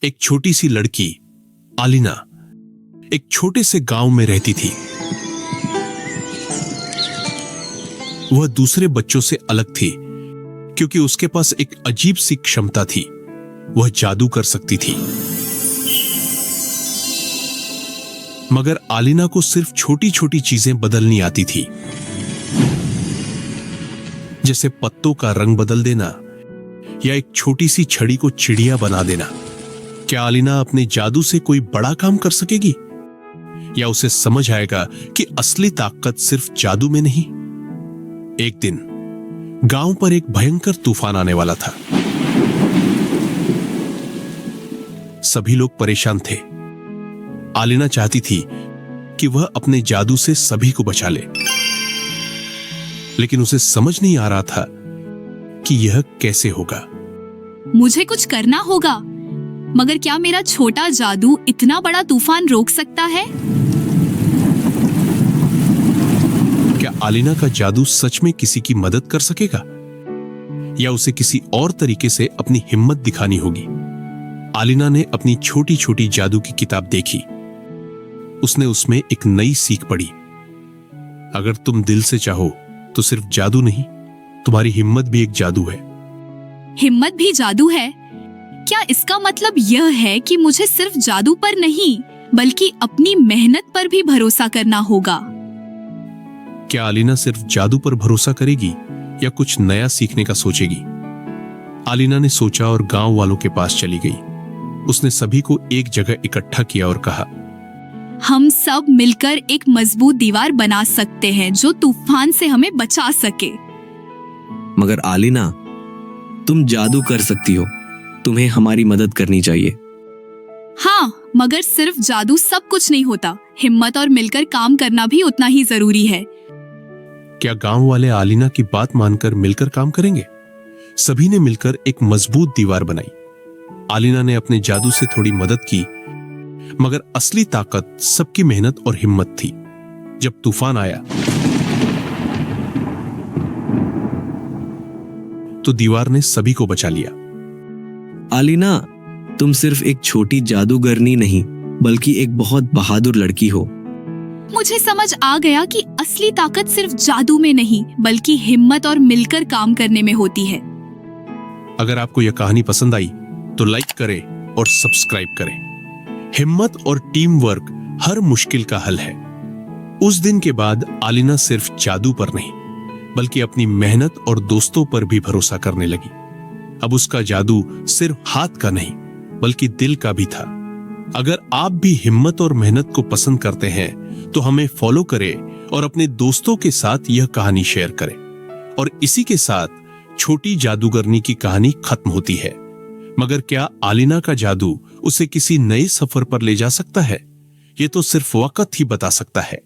एक छोटी सी लड़की आलिना एक छोटे से गांव में रहती थी। वह दूसरे बच्चों से अलग थी क्योंकि उसके पास एक अजीब सी क्षमता थी। वह जादू कर सकती थी। मगर आलिना को सिर्फ छोटी छोटी चीजें बदलनी आती थी, जैसे पत्तों का रंग बदल देना या एक छोटी सी छड़ी को चिड़िया बना देना। क्या आलिना अपने जादू से कोई बड़ा काम कर सकेगी, या उसे समझ आएगा कि असली ताकत सिर्फ जादू में नहीं? एक दिन गांव पर एक भयंकर तूफान आने वाला था। सभी लोग परेशान थे। आलिना चाहती थी कि वह अपने जादू से सभी को बचा ले, लेकिन उसे समझ नहीं आ रहा था कि यह कैसे होगा। मुझे कुछ करना होगा, मगर क्या मेरा छोटा जादू इतना बड़ा तूफान रोक सकता है? क्या आलिना का जादू सच में किसी की मदद कर सकेगा, या उसे किसी और तरीके से अपनी हिम्मत दिखानी होगी? आलिना ने अपनी छोटी छोटी जादू की किताब देखी। उसने उसमें एक नई सीख पढ़ी। अगर तुम दिल से चाहो तो सिर्फ जादू नहीं, तुम्हारी हिम्मत भी एक जादू है। हिम्मत भी जादू है? क्या इसका मतलब यह है कि मुझे सिर्फ जादू पर नहीं बल्कि अपनी मेहनत पर भी भरोसा करना होगा? क्या आलिना सिर्फ जादू पर भरोसा करेगी या कुछ नया सीखने का सोचेगी? आलिना ने सोचा और गांव वालों के पास चली गई। उसने सभी को एक जगह इकट्ठा किया और कहा, हम सब मिलकर एक मजबूत दीवार बना सकते हैं जो तूफान से हमें बचा सके। मगर आलिना, तुम जादू कर सकती हो, तुम्हें हमारी मदद करनी चाहिए। हाँ, मगर सिर्फ जादू सब कुछ नहीं होता। हिम्मत और मिलकर काम करना भी उतना ही जरूरी है। क्या गांव वाले आलिना की बात मानकर मिलकर काम करेंगे? सभी ने मिलकर एक मजबूत दीवार बनाई। आलिना ने अपने जादू से थोड़ी मदद की, मगर असली ताकत सबकी मेहनत और हिम्मत थी। जब तूफान आया तो दीवार ने सभी को बचा लिया। आलिना, तुम सिर्फ एक छोटी जादूगरनी नहीं बल्कि एक बहुत बहादुर लड़की हो। मुझे समझ आ गया कि असली ताकत सिर्फ जादू में नहीं बल्कि हिम्मत और मिलकर काम करने में होती है। अगर आपको यह कहानी पसंद आई तो लाइक करें और सब्सक्राइब करें। हिम्मत और टीम वर्क हर मुश्किल का हल है। उस दिन के बाद आलिना सिर्फ जादू पर नहीं बल्कि अपनी मेहनत और दोस्तों पर भी भरोसा करने लगी। अब उसका जादू सिर्फ हाथ का नहीं बल्कि दिल का भी था। अगर आप भी हिम्मत और मेहनत को पसंद करते हैं तो हमें फॉलो करें और अपने दोस्तों के साथ यह कहानी शेयर करें। और इसी के साथ छोटी जादूगरनी की कहानी खत्म होती है। मगर क्या आलिना का जादू उसे किसी नए सफर पर ले जा सकता है? ये तो सिर्फ वक्त ही बता सकता है।